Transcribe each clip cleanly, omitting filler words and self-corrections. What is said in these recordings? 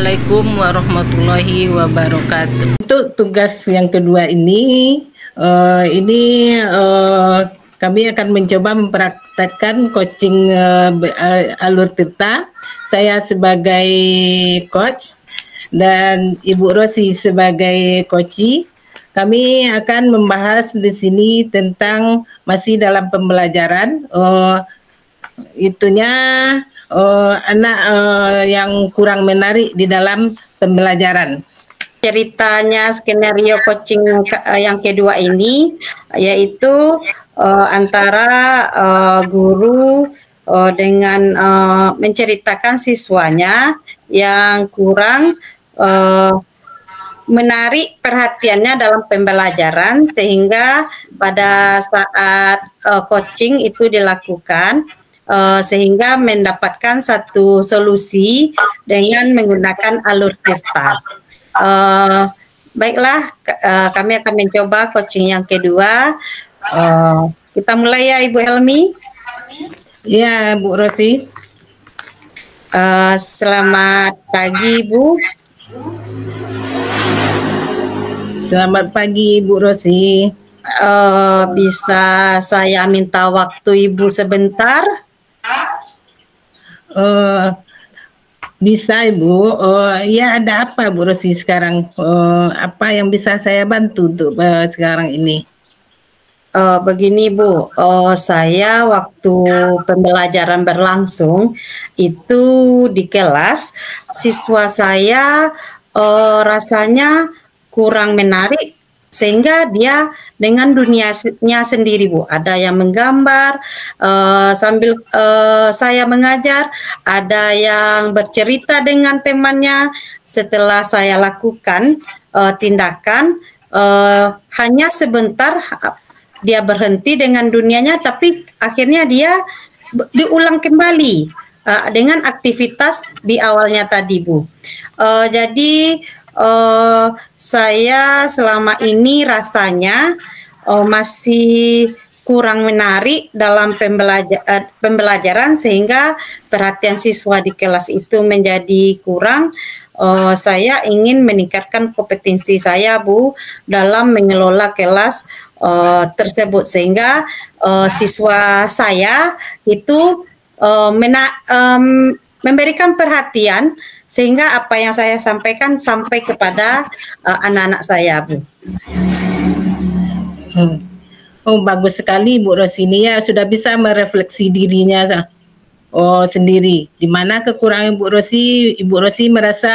Assalamualaikum warahmatullahi wabarakatuh. Untuk tugas yang kedua ini, kami akan mencoba mempraktekkan coaching alur tirta. Saya sebagai coach dan Ibu Rosi sebagai coachee. Kami akan membahas di sini tentang masih dalam pembelajaran, anak yang kurang menarik di dalam pembelajaran. Ceritanya skenario coaching yang kedua ini yaitu antara guru dengan menceritakan siswanya yang kurang menarik perhatiannya dalam pembelajaran, sehingga pada saat coaching itu dilakukan sehingga mendapatkan satu solusi dengan menggunakan alur tirta. Baiklah, kami akan mencoba coaching yang kedua. Kita mulai ya, Ibu Helmi. Ya, Bu Rosi. Selamat pagi, Bu. Selamat pagi, Bu Rosi. Bisa saya minta waktu Ibu sebentar? Bisa, Ibu. Ya, ada apa, Bu Rosi sekarang? Apa yang bisa saya bantu untuk sekarang ini? Begini, Bu, saya waktu pembelajaran berlangsung itu di kelas, siswa saya rasanya kurang menarik, sehingga dia dengan dunianya sendiri, Bu. Ada yang menggambar sambil saya mengajar, ada yang bercerita dengan temannya. Setelah saya lakukan tindakan, hanya sebentar dia berhenti dengan dunianya, tapi akhirnya dia diulang kembali dengan aktivitas di awalnya tadi, Bu. Jadi saya selama ini rasanya masih kurang menarik dalam pembelajaran, sehingga perhatian siswa di kelas itu menjadi kurang. Saya ingin meningkatkan kompetensi saya, Bu, dalam mengelola kelas tersebut, sehingga siswa saya itu memberikan perhatian, sehingga apa yang saya sampaikan sampai kepada anak-anak saya, Bu. Oh, bagus sekali, Bu Rosini, ya sudah bisa merefleksi dirinya sendiri. Di mana kekurangan Ibu Rosi merasa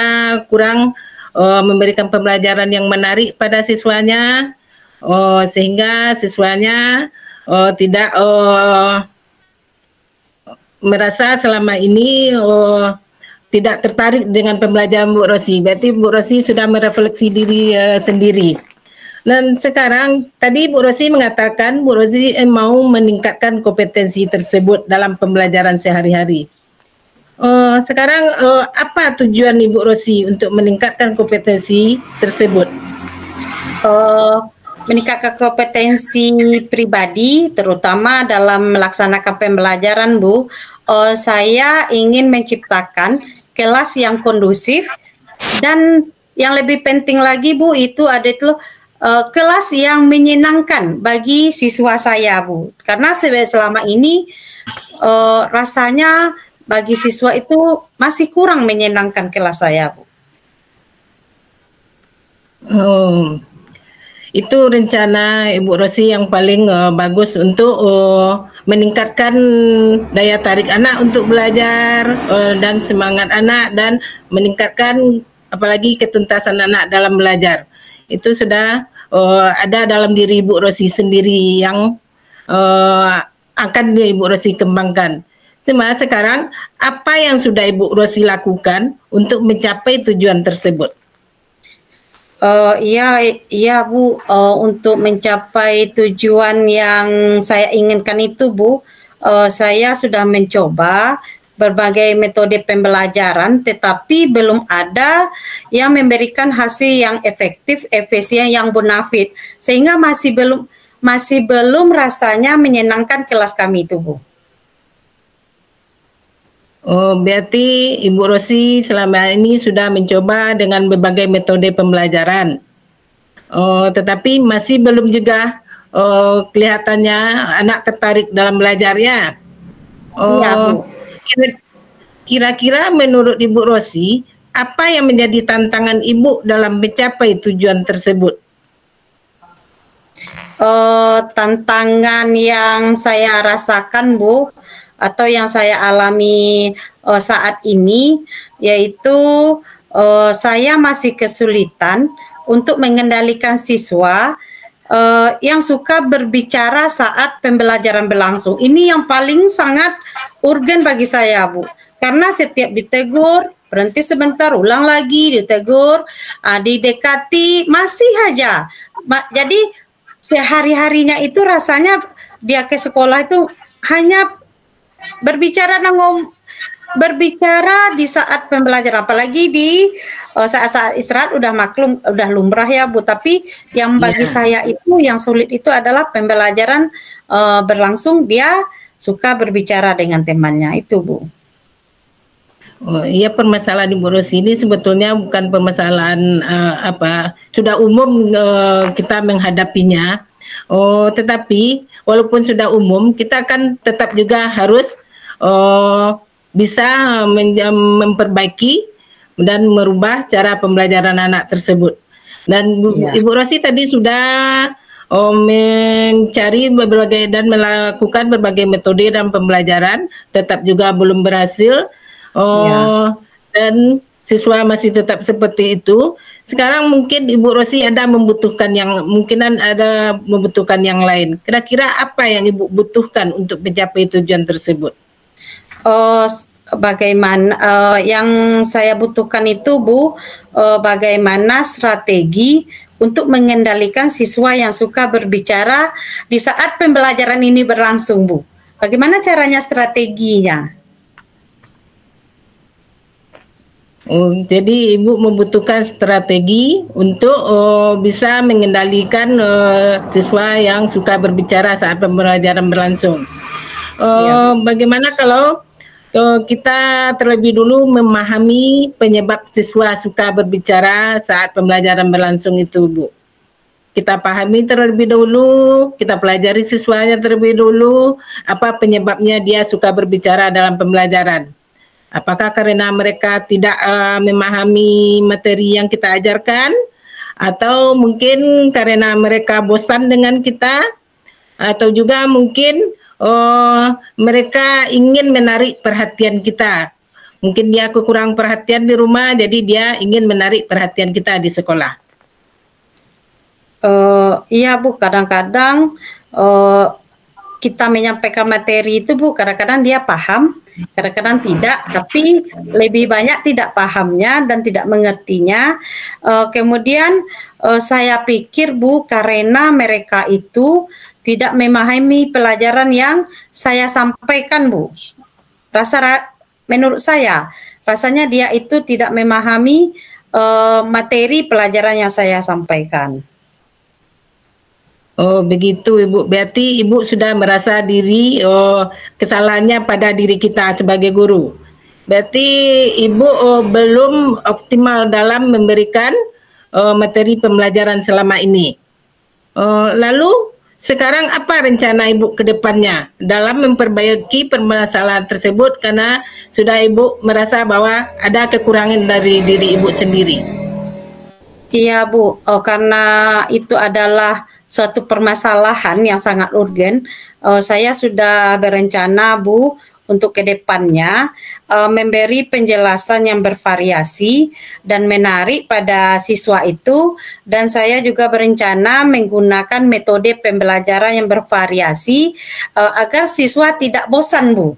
kurang memberikan pembelajaran yang menarik pada siswanya, sehingga siswanya tidak merasa selama ini tidak tertarik dengan pembelajaran Bu Rosi. Berarti Bu Rosi sudah merefleksi diri sendiri. Dan sekarang tadi Bu Rosi mengatakan Bu Rosi mau meningkatkan kompetensi tersebut dalam pembelajaran sehari-hari. Sekarang apa tujuan Ibu Rosi untuk meningkatkan kompetensi tersebut? Meningkatkan kompetensi pribadi, terutama dalam melaksanakan pembelajaran, Bu. Saya ingin menciptakan kelas yang kondusif, dan yang lebih penting lagi, Bu, itu kelas yang menyenangkan bagi siswa saya, Bu. Karena selama ini rasanya bagi siswa itu masih kurang menyenangkan kelas saya, Bu. Itu rencana Ibu Rosi yang paling bagus untuk meningkatkan daya tarik anak untuk belajar dan semangat anak, dan meningkatkan apalagi ketuntasan anak dalam belajar. Itu sudah ada dalam diri Ibu Rosi sendiri yang akan Ibu Rosi kembangkan. Cuma sekarang apa yang sudah Ibu Rosi lakukan untuk mencapai tujuan tersebut? Iya, Bu, untuk mencapai tujuan yang saya inginkan itu, Bu, saya sudah mencoba berbagai metode pembelajaran, tetapi belum ada yang memberikan hasil yang efektif, efisien, yang bonafit, sehingga masih belum rasanya menyenangkan kelas kami itu, Bu. Oh, berarti Ibu Rosi selama ini sudah mencoba dengan berbagai metode pembelajaran. Oh, tetapi masih belum juga kelihatannya anak tertarik dalam belajarnya. Iya, Bu. Oh, kira-kira menurut Ibu Rosi, apa yang menjadi tantangan Ibu dalam mencapai tujuan tersebut? Tantangan yang saya rasakan, Bu, atau yang saya alami saat ini, yaitu saya masih kesulitan untuk mengendalikan siswa yang suka berbicara saat pembelajaran berlangsung. Ini yang paling sangat urgen bagi saya, Bu. Karena setiap ditegur, berhenti sebentar, ulang lagi, ditegur, didekati, masih aja. Jadi sehari-harinya itu rasanya dia ke sekolah itu hanya berbicara di saat pembelajaran, apalagi di saat-saat istirahat udah maklum, udah lumrah ya Bu. Tapi yang bagi saya itu yang sulit itu adalah pembelajaran berlangsung, dia suka berbicara dengan temannya itu, Bu. Oh, iya, permasalahan Ibu Rosi ini sebetulnya bukan permasalahan sudah umum kita menghadapinya. Oh, tetapi walaupun sudah umum, kita kan tetap juga harus bisa memperbaiki dan merubah cara pembelajaran anak tersebut. Dan Ibu Rosi tadi sudah mencari berbagai dan melakukan berbagai metode dalam pembelajaran, tetap juga belum berhasil. Dan siswa masih tetap seperti itu. Sekarang mungkin Ibu Rosi ada membutuhkan yang lain. Kira-kira apa yang Ibu butuhkan untuk mencapai tujuan tersebut? Bagaimana yang saya butuhkan itu, Bu, bagaimana strategi untuk mengendalikan siswa yang suka berbicara di saat pembelajaran ini berlangsung, Bu. Bagaimana caranya, strateginya? Jadi Ibu membutuhkan strategi untuk bisa mengendalikan siswa yang suka berbicara saat pembelajaran berlangsung. Bagaimana kalau kita terlebih dulu memahami penyebab siswa suka berbicara saat pembelajaran berlangsung itu, Bu? Kita pahami terlebih dulu, kita pelajari siswanya terlebih dulu, apa penyebabnya dia suka berbicara dalam pembelajaran. Apakah karena mereka tidak memahami materi yang kita ajarkan, atau mungkin karena mereka bosan dengan kita, atau juga mungkin mereka ingin menarik perhatian kita. Mungkin dia kurang perhatian di rumah, jadi dia ingin menarik perhatian kita di sekolah. Iya, Bu, kadang-kadang kita menyampaikan materi itu, Bu, kadang-kadang dia paham, kadang-kadang tidak, tapi lebih banyak tidak pahamnya dan tidak mengertinya. Kemudian saya pikir, Bu, karena mereka itu tidak memahami pelajaran yang saya sampaikan, Bu. Menurut saya, rasanya dia itu tidak memahami materi pelajaran yang saya sampaikan. Oh, begitu, Ibu. Berarti Ibu sudah merasa kesalahannya pada diri kita sebagai guru. Berarti Ibu belum optimal dalam memberikan materi pembelajaran selama ini. Lalu sekarang apa rencana Ibu ke depannya dalam memperbaiki permasalahan tersebut, karena sudah Ibu merasa bahwa ada kekurangan dari diri Ibu sendiri? Iya, Bu. Karena itu adalah suatu permasalahan yang sangat urgen, saya sudah berencana, Bu, untuk ke depannya memberi penjelasan yang bervariasi dan menarik pada siswa itu, dan saya juga berencana menggunakan metode pembelajaran yang bervariasi agar siswa tidak bosan, Bu.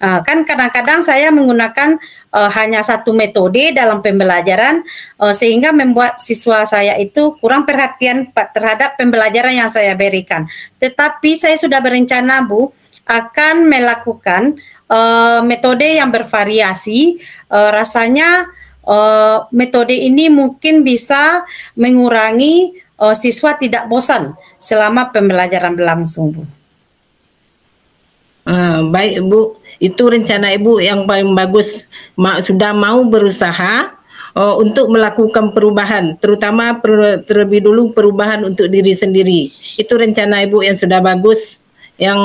Kan kadang-kadang saya menggunakan hanya satu metode dalam pembelajaran, sehingga membuat siswa saya itu kurang perhatian terhadap pembelajaran yang saya berikan. Tetapi saya sudah berencana, Bu, akan melakukan metode yang bervariasi. Rasanya metode ini mungkin bisa mengurangi siswa tidak bosan selama pembelajaran berlangsung, Bu. Baik Ibu, itu rencana Ibu yang paling bagus. Sudah mau berusaha untuk melakukan perubahan, terutama terlebih dulu perubahan untuk diri sendiri. Itu rencana Ibu yang sudah bagus, yang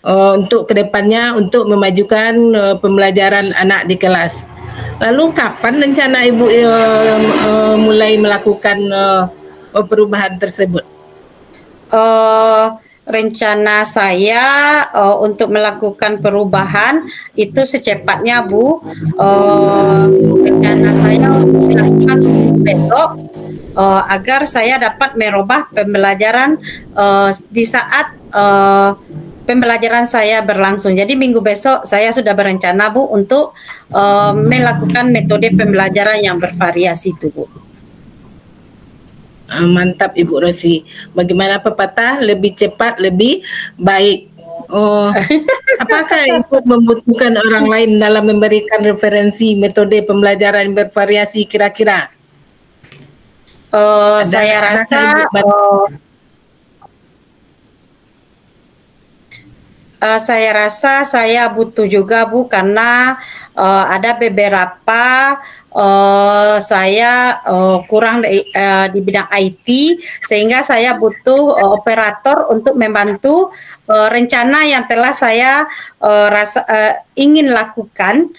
untuk kedepannya untuk memajukan pembelajaran anak di kelas. Lalu kapan rencana Ibu mulai melakukan perubahan tersebut? Rencana saya untuk melakukan perubahan itu secepatnya, Bu. Rencana saya untuk dilakukan besok agar saya dapat merubah pembelajaran di saat pembelajaran saya berlangsung. Jadi minggu besok saya sudah berencana, Bu, untuk melakukan metode pembelajaran yang bervariasi itu, Bu. Mantap Ibu Rosi. Bagaimana pepatah, lebih cepat lebih baik. Apakah Ibu membutuhkan orang lain dalam memberikan referensi metode pembelajaran bervariasi kira-kira? Saya rasa saya butuh juga, Bu, karena ada beberapa saya kurang di bidang IT, sehingga saya butuh operator untuk membantu rencana yang telah saya ingin lakukan,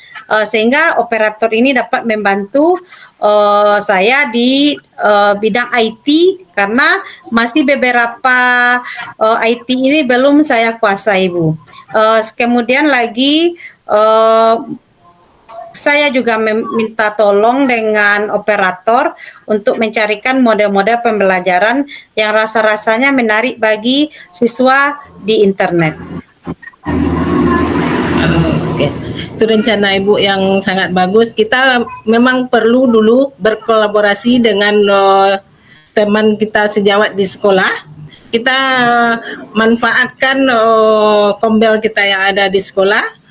sehingga operator ini dapat membantu saya di bidang IT, karena masih beberapa IT ini belum saya kuasai, Bu. Kemudian lagi saya juga meminta tolong dengan operator untuk mencarikan model-model pembelajaran yang rasa-rasanya menarik bagi siswa di internet. Oke. Itu rencana Ibu yang sangat bagus. Kita memang perlu dulu berkolaborasi dengan teman kita sejawat di sekolah. Kita manfaatkan kombel kita yang ada di sekolah.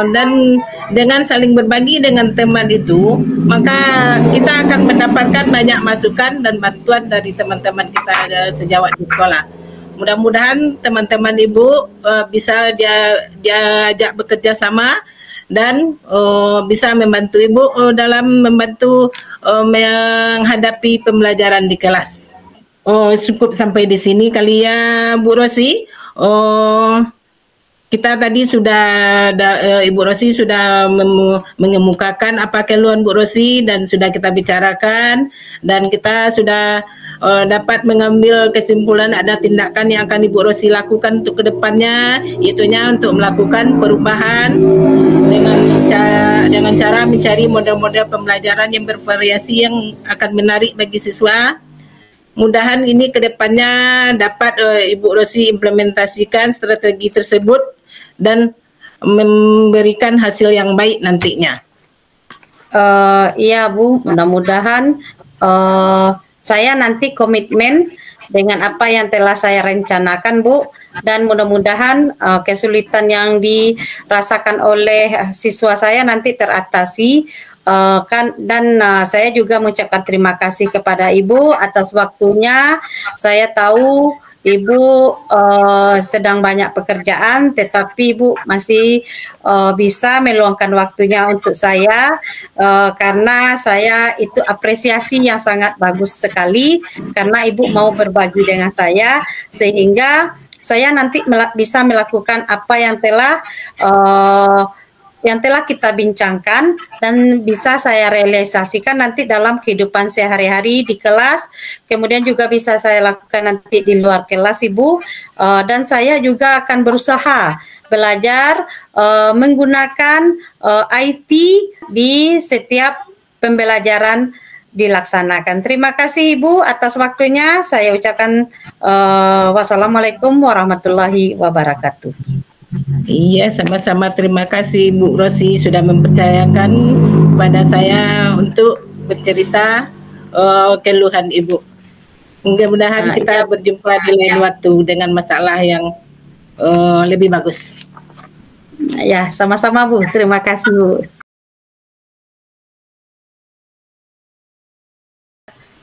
Dan dengan saling berbagi dengan teman itu, maka kita akan mendapatkan banyak masukan dan bantuan dari teman-teman kita sejawat di sekolah. Mudah-mudahan teman-teman Ibu bisa diajak bekerja sama dan bisa membantu Ibu dalam membantu menghadapi pembelajaran di kelas. Cukup sampai di sini kali ya Bu Rosi. Kita tadi sudah Ibu Rosi sudah mengemukakan apa keluhan Bu Rosi dan sudah kita bicarakan, dan kita sudah dapat mengambil kesimpulan ada tindakan yang akan Ibu Rosi lakukan untuk kedepannya, yaitunya untuk melakukan perubahan dengan cara mencari model-model pembelajaran yang bervariasi yang akan menarik bagi siswa. Mudahan ini kedepannya dapat Ibu Rosi implementasikan strategi tersebut dan memberikan hasil yang baik nantinya. Iya Bu, mudah-mudahan saya nanti komitmen dengan apa yang telah saya rencanakan, Bu, dan mudah-mudahan kesulitan yang dirasakan oleh siswa saya nanti teratasi. Dan saya juga mengucapkan terima kasih kepada Ibu atas waktunya. Saya tahu Ibu sedang banyak pekerjaan, tetapi Ibu masih bisa meluangkan waktunya untuk saya, karena saya itu apresiasi yang sangat bagus sekali, karena Ibu mau berbagi dengan saya, sehingga saya nanti bisa melakukan apa yang telah kita bincangkan dan bisa saya realisasikan nanti dalam kehidupan sehari-hari di kelas, kemudian juga bisa saya lakukan nanti di luar kelas, Ibu, dan saya juga akan berusaha belajar menggunakan IT di setiap pembelajaran dilaksanakan. Terima kasih Ibu atas waktunya. Saya ucapkan wassalamualaikum warahmatullahi wabarakatuh. Iya, sama-sama. Terima kasih Bu Rosi sudah mempercayakan kepada saya untuk bercerita keluhan Ibu. Mudah-mudahan kita berjumpa di lain waktu dengan masalah yang lebih bagus. Ya, sama-sama Bu. Terima kasih Bu.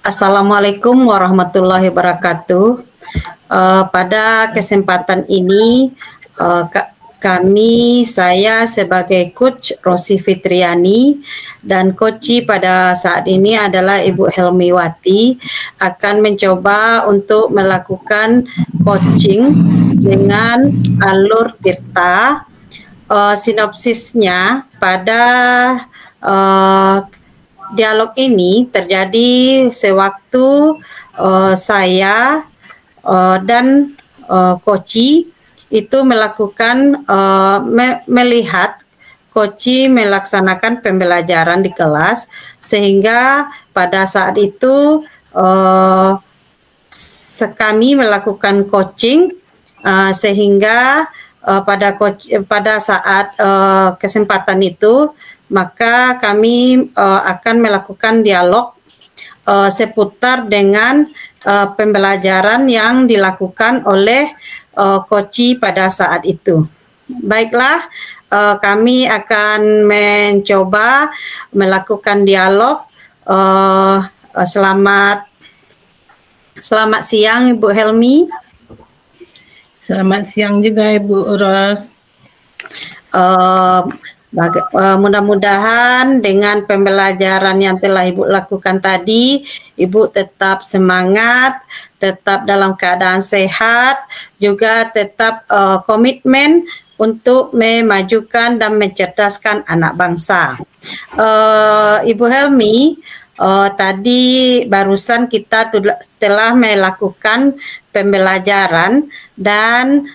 Assalamualaikum warahmatullahi wabarakatuh. Pada kesempatan ini saya sebagai coach Rosi Fitriani dan coach pada saat ini adalah Ibu Helmiwati akan mencoba untuk melakukan coaching dengan alur Tirta. Sinopsisnya pada dialog ini terjadi sewaktu saya dan coach itu melakukan melihat coach melaksanakan pembelajaran di kelas, sehingga pada saat itu kami melakukan coaching sehingga pada saat kesempatan itu maka kami akan melakukan dialog seputar dengan pembelajaran yang dilakukan oleh coach pada saat itu. Baiklah, kami akan mencoba melakukan dialog. Selamat siang Ibu Helmi. Selamat siang juga Ibu Ros. Mudah-mudahan dengan pembelajaran yang telah Ibu lakukan tadi, Ibu tetap semangat, tetap dalam keadaan sehat, juga tetap komitmen untuk memajukan dan mencerdaskan anak bangsa. Ibu Helmi, tadi barusan kita telah melakukan pembelajaran dan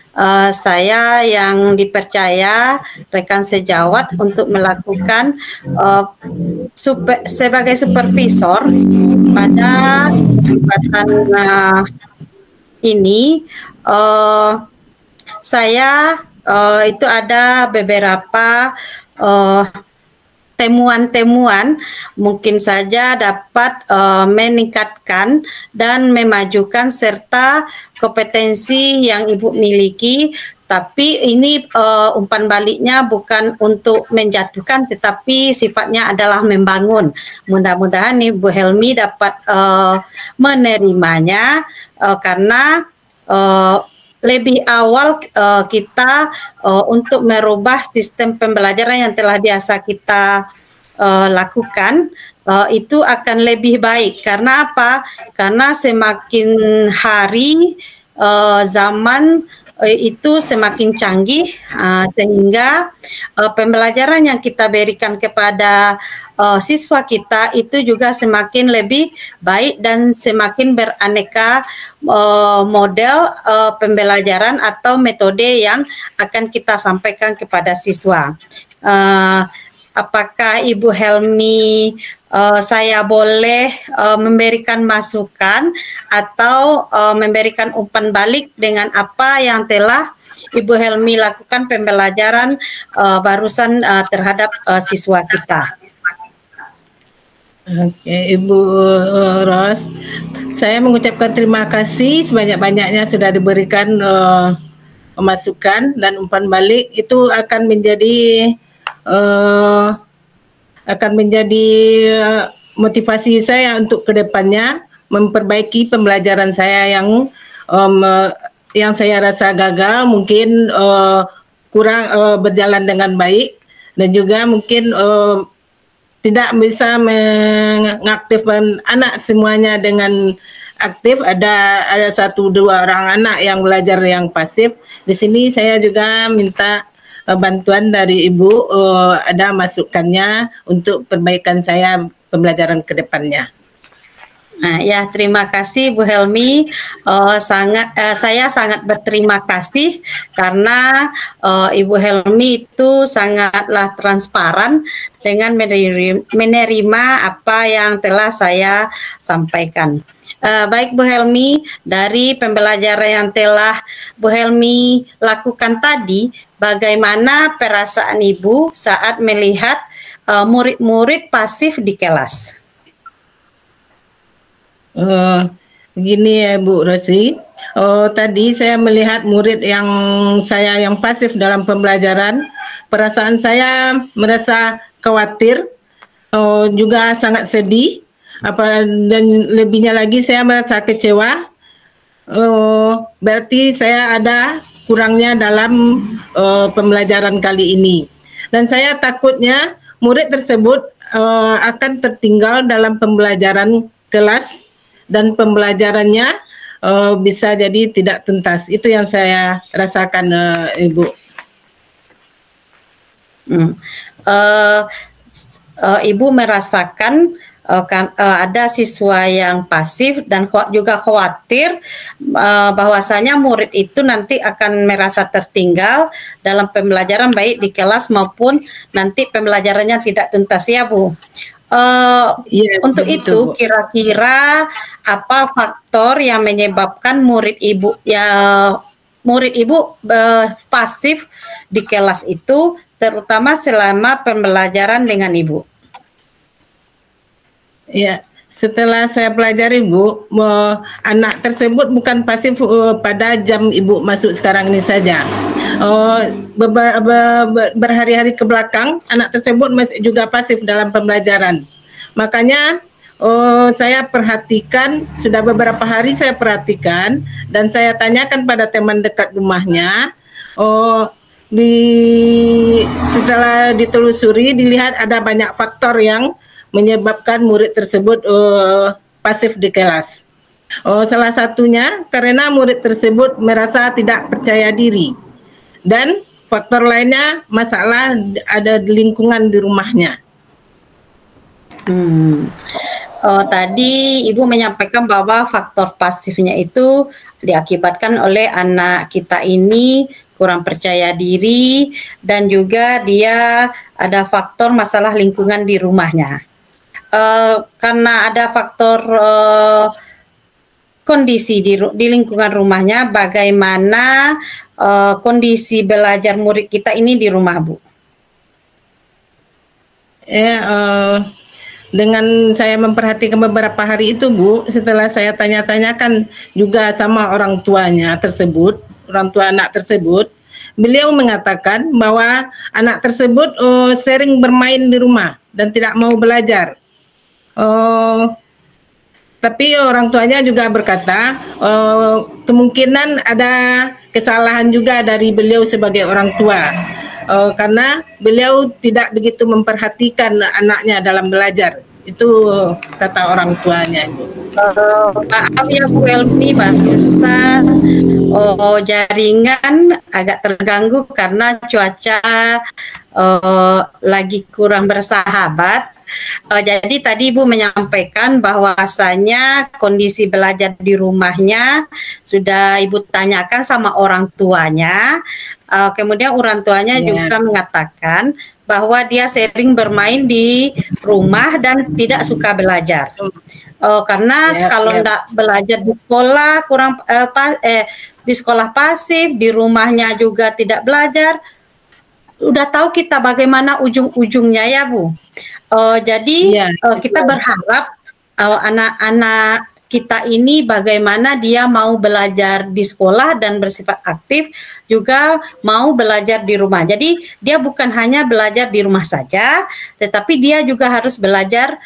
saya yang dipercaya rekan sejawat untuk melakukan sebagai supervisor pada kesempatan ini. Saya itu ada beberapa temuan-temuan mungkin saja dapat meningkatkan dan memajukan serta kompetensi yang Ibu miliki, tapi ini umpan baliknya bukan untuk menjatuhkan tetapi sifatnya adalah membangun. Mudah-mudahan Ibu Helmi dapat menerimanya karena lebih awal kita untuk merubah sistem pembelajaran yang telah biasa kita lakukan itu akan lebih baik. Karena apa? Karena semakin hari zaman itu semakin canggih sehingga pembelajaran yang kita berikan kepada siswa kita itu juga semakin lebih baik dan semakin beraneka model pembelajaran atau metode yang akan kita sampaikan kepada siswa. Apakah Ibu Helmi saya boleh memberikan masukan atau memberikan umpan balik dengan apa yang telah Ibu Helmi lakukan pembelajaran barusan terhadap siswa kita? Oke, Ibu Ros, saya mengucapkan terima kasih sebanyak-banyaknya sudah diberikan masukan dan umpan balik. Itu akan menjadi motivasi saya untuk kedepannya memperbaiki pembelajaran saya yang saya rasa gagal, mungkin kurang berjalan dengan baik, dan juga mungkin tidak bisa mengaktifkan anak semuanya dengan aktif. Ada 1-2 orang anak yang belajar yang pasif. Di sini saya juga minta bantuan dari Ibu, ada masukannya untuk perbaikan saya pembelajaran ke depannya. Nah, ya, terima kasih Bu Helmi. Saya sangat berterima kasih karena Ibu Helmi itu sangatlah transparan dengan menerima apa yang telah saya sampaikan. Baik Bu Helmi, dari pembelajaran yang telah Bu Helmi lakukan tadi, bagaimana perasaan Ibu saat melihat murid-murid pasif di kelas? Begini ya Bu Rosi, tadi saya melihat murid yang pasif dalam pembelajaran. Perasaan saya merasa khawatir, juga sangat sedih, dan lebihnya lagi saya merasa kecewa. Berarti saya ada kurangnya dalam pembelajaran kali ini. Dan saya takutnya murid tersebut akan tertinggal dalam pembelajaran kelas dan pembelajarannya bisa jadi tidak tuntas. Itu yang saya rasakan, Ibu. Ibu merasakan ada siswa yang pasif dan juga khawatir bahwasanya murid itu nanti akan merasa tertinggal dalam pembelajaran baik di kelas maupun nanti pembelajarannya tidak tuntas, ya Bu. Untuk itu kira-kira apa faktor yang menyebabkan murid Ibu pasif di kelas itu, terutama selama pembelajaran dengan Ibu? Ya, setelah saya pelajari, Bu, anak tersebut bukan pasif pada jam Ibu masuk sekarang ini saja. Berhari-hari ke belakang, anak tersebut masih juga pasif dalam pembelajaran. Makanya saya perhatikan, sudah beberapa hari saya perhatikan, dan saya tanyakan pada teman dekat rumahnya. Setelah ditelusuri, dilihat ada banyak faktor yang menyebabkan murid tersebut pasif di kelas. Salah satunya karena murid tersebut merasa tidak percaya diri, dan faktor lainnya masalah ada di lingkungan di rumahnya. Tadi Ibu menyampaikan bahwa faktor pasifnya itu diakibatkan oleh anak kita ini kurang percaya diri dan juga dia ada faktor masalah lingkungan di rumahnya. Karena ada faktor kondisi di lingkungan rumahnya, bagaimana kondisi belajar murid kita ini di rumah, Bu? Dengan saya memperhatikan beberapa hari itu, Bu, setelah saya tanya-tanyakan juga sama orang tuanya tersebut, orang tua anak tersebut, beliau mengatakan bahwa anak tersebut sering bermain di rumah dan tidak mau belajar. Tapi orang tuanya juga berkata kemungkinan ada kesalahan juga dari beliau sebagai orang tua, karena beliau tidak begitu memperhatikan anaknya dalam belajar. Itu kata orang tuanya, Ibu. Maaf ya Bu Elmi, barusan jaringan agak terganggu karena cuaca lagi kurang bersahabat. Jadi tadi Ibu menyampaikan bahwasanya kondisi belajar di rumahnya sudah Ibu tanyakan sama orang tuanya. Kemudian orang tuanya juga mengatakan bahwa dia sering bermain di rumah dan tidak suka belajar. Karena kalau tidak belajar di sekolah di sekolah pasif, di rumahnya juga tidak belajar. Udah tahu kita bagaimana ujung-ujungnya, ya Bu. Jadi kita berharap anak-anak kita ini bagaimana dia mau belajar di sekolah dan bersifat aktif, juga mau belajar di rumah. Jadi dia bukan hanya belajar di rumah saja, tetapi dia juga harus belajar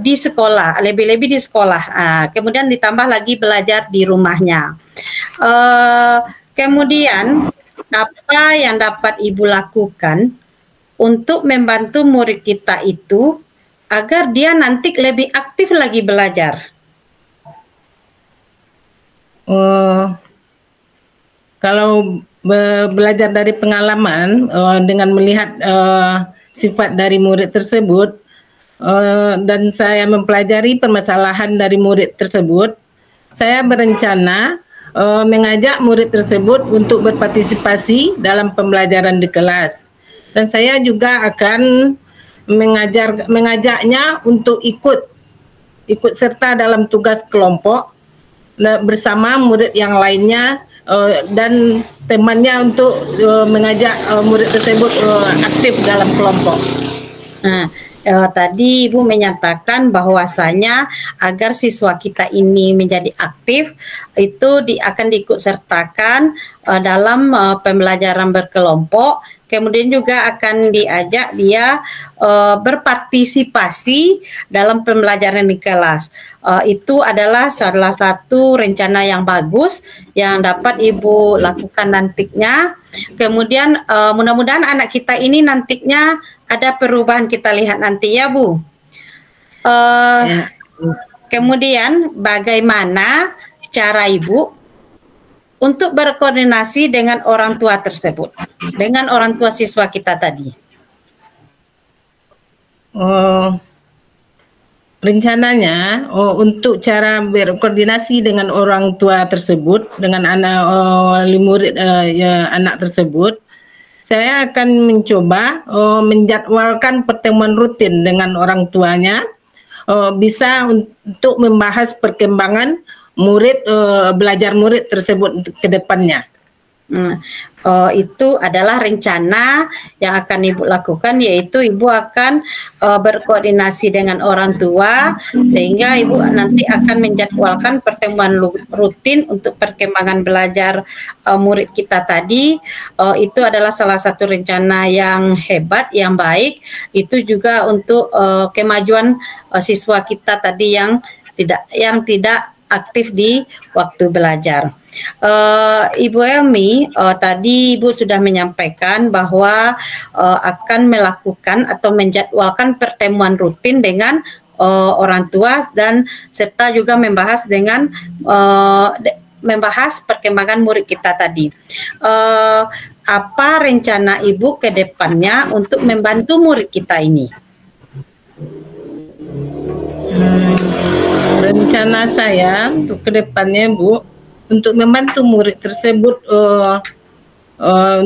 di sekolah, lebih-lebih di sekolah. Kemudian ditambah lagi belajar di rumahnya. Kemudian apa yang dapat Ibu lakukan untuk membantu murid kita itu agar dia nanti lebih aktif lagi belajar? Kalau belajar dari pengalaman, dengan melihat sifat dari murid tersebut, dan saya mempelajari permasalahan dari murid tersebut, saya berencana mengajak murid tersebut untuk berpartisipasi dalam pembelajaran di kelas. Dan saya juga akan mengajaknya untuk ikut serta dalam tugas kelompok bersama murid yang lainnya dan temannya untuk mengajak murid tersebut aktif dalam kelompok. Tadi Ibu menyatakan bahwasanya agar siswa kita ini menjadi aktif itu akan diikut sertakan dalam pembelajaran berkelompok, kemudian juga akan diajak dia berpartisipasi dalam pembelajaran di kelas. Itu adalah salah satu rencana yang bagus yang dapat Ibu lakukan nantinya. Kemudian mudah-mudahan anak kita ini nantinya ada perubahan, kita lihat nanti ya Bu. Kemudian bagaimana cara Ibu untuk berkoordinasi dengan orang tua tersebut, dengan orang tua siswa kita tadi? Rencananya untuk cara berkoordinasi dengan orang tua tersebut, dengan anak murid anak tersebut, saya akan mencoba menjadwalkan pertemuan rutin dengan orang tuanya, bisa untuk membahas perkembangan murid, belajar murid tersebut ke depannya. Itu adalah rencana yang akan Ibu lakukan, yaitu Ibu akan berkoordinasi dengan orang tua sehingga Ibu nanti akan menjadwalkan pertemuan rutin untuk perkembangan belajar murid kita tadi. Itu adalah salah satu rencana yang hebat, yang baik. Itu juga untuk kemajuan siswa kita tadi yang tidak aktif di waktu belajar. Ibu Elmi, tadi Ibu sudah menyampaikan bahwa akan melakukan atau menjadwalkan pertemuan rutin dengan orang tua dan serta juga membahas perkembangan murid kita tadi. Apa rencana Ibu ke depannya untuk membantu murid kita ini? Rencana saya untuk kedepannya, Bu, untuk membantu murid tersebut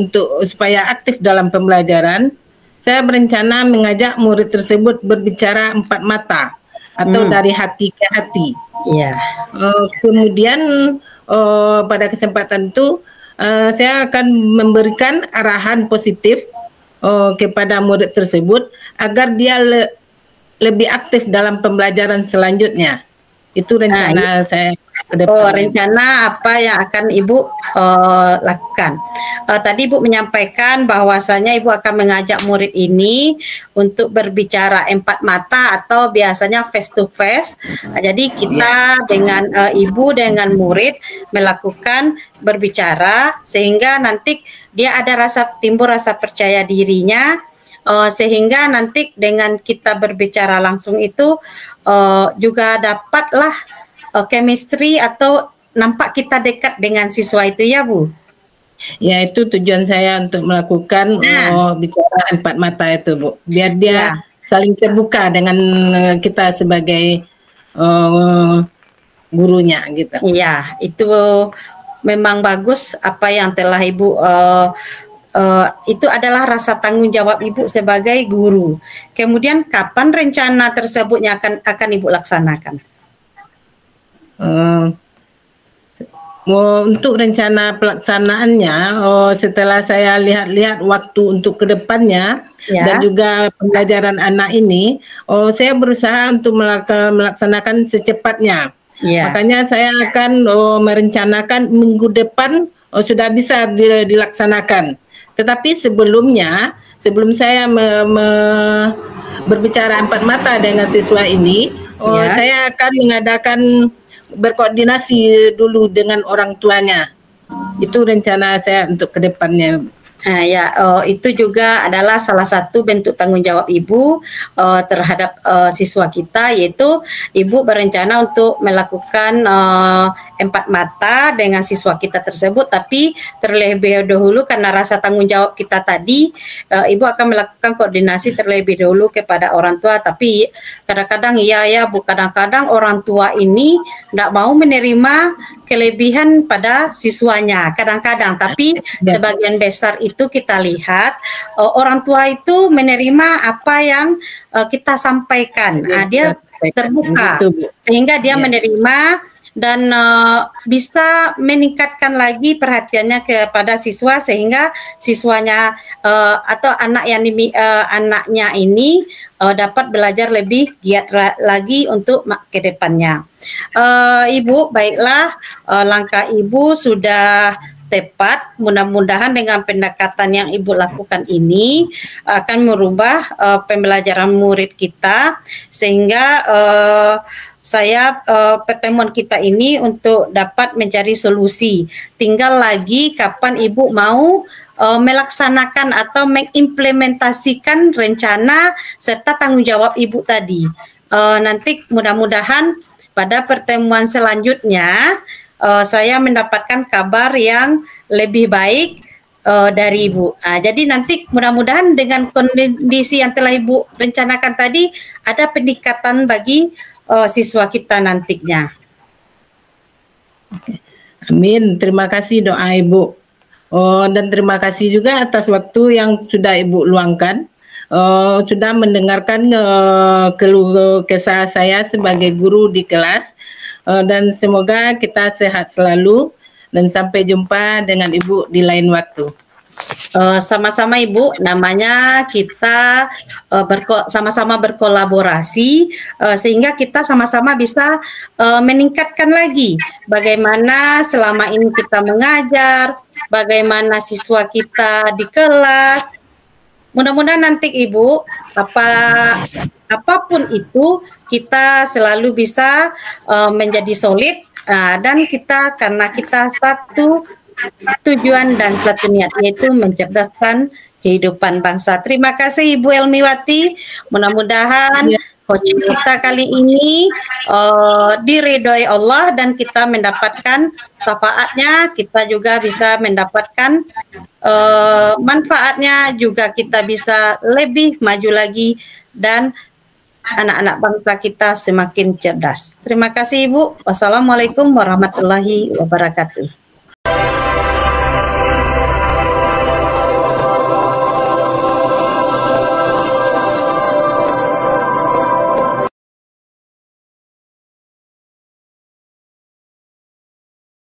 untuk supaya aktif dalam pembelajaran, saya berencana mengajak murid tersebut berbicara 4 mata atau dari hati ke hati. Kemudian pada kesempatan itu saya akan memberikan arahan positif kepada murid tersebut agar dia lebih aktif dalam pembelajaran selanjutnya. Itu rencana saya ke depan. Rencana apa yang akan Ibu lakukan? Tadi Ibu menyampaikan bahwasanya Ibu akan mengajak murid ini untuk berbicara 4 mata atau biasanya face to face. Jadi kita dengan Ibu dengan murid melakukan berbicara sehingga nanti dia ada timbul rasa percaya dirinya. Sehingga nanti dengan kita berbicara langsung itu juga dapatlah chemistry atau nampak kita dekat dengan siswa itu ya Bu? Ya, itu tujuan saya untuk melakukan bicara 4 mata itu, Bu, biar dia saling terbuka dengan kita sebagai gurunya gitu. Iya, itu memang bagus apa yang telah Ibu itu adalah rasa tanggung jawab Ibu sebagai guru. Kemudian kapan rencana tersebutnya akan Ibu laksanakan? Untuk rencana pelaksanaannya, setelah saya lihat-lihat waktu untuk kedepannya dan juga pembelajaran anak ini, saya berusaha untuk melaksanakan secepatnya. Makanya saya akan merencanakan minggu depan sudah bisa dilaksanakan. Tetapi sebelum saya berbicara 4 mata dengan siswa ini, saya akan mengadakan berkoordinasi dulu dengan orang tuanya. Itu rencana saya untuk kedepannya. Itu juga adalah salah satu bentuk tanggung jawab Ibu terhadap siswa kita, yaitu Ibu berencana untuk melakukan 4 mata dengan siswa kita tersebut, tapi terlebih dahulu karena rasa tanggung jawab kita tadi, Ibu akan melakukan koordinasi terlebih dahulu kepada orang tua. Tapi kadang-kadang Bu, kadang-kadang orang tua ini tidak mau menerima kelebihan pada siswanya kadang-kadang, tapi sebagian besar itu kita lihat orang tua itu menerima apa yang kita sampaikan. Dia terbuka sehingga dia menerima dan bisa meningkatkan lagi perhatiannya kepada siswa sehingga siswanya atau anaknya ini dapat belajar lebih giat lagi untuk ke depannya. Ibu, baiklah, langkah Ibu sudah tepat. Mudah-mudahan dengan pendekatan yang Ibu lakukan ini akan merubah pembelajaran murid kita sehingga pertemuan kita ini untuk dapat mencari solusi. Tinggal lagi kapan Ibu mau melaksanakan atau mengimplementasikan rencana serta tanggung jawab Ibu tadi. Nanti mudah-mudahan pada pertemuan selanjutnya saya mendapatkan kabar yang lebih baik dari Ibu. Jadi nanti mudah-mudahan dengan kondisi yang telah Ibu rencanakan tadi ada peningkatan bagi siswa kita nantinya. Amin. Terima kasih doa Ibu. Dan terima kasih juga atas waktu yang sudah Ibu luangkan. Sudah mendengarkan keluh kesah saya sebagai guru di kelas. Dan semoga kita sehat selalu dan sampai jumpa dengan Ibu di lain waktu. Sama-sama Ibu, namanya kita sama-sama berkolaborasi sehingga kita sama-sama bisa meningkatkan lagi bagaimana selama ini kita mengajar, bagaimana siswa kita di kelas. Mudah-mudahan nanti Ibu, apapun itu kita selalu bisa menjadi solid dan karena kita satu tujuan dan satu niat, yaitu mencerdaskan kehidupan bangsa. Terima kasih Ibu Elmiwati. Mudah-mudahan coaching kita kali ini diridhoi Allah dan kita mendapatkan syafaatnya, kita juga bisa mendapatkan manfaatnya, juga kita bisa lebih maju lagi dan anak-anak bangsa kita semakin cerdas. Terima kasih Ibu. Wassalamualaikum warahmatullahi wabarakatuh.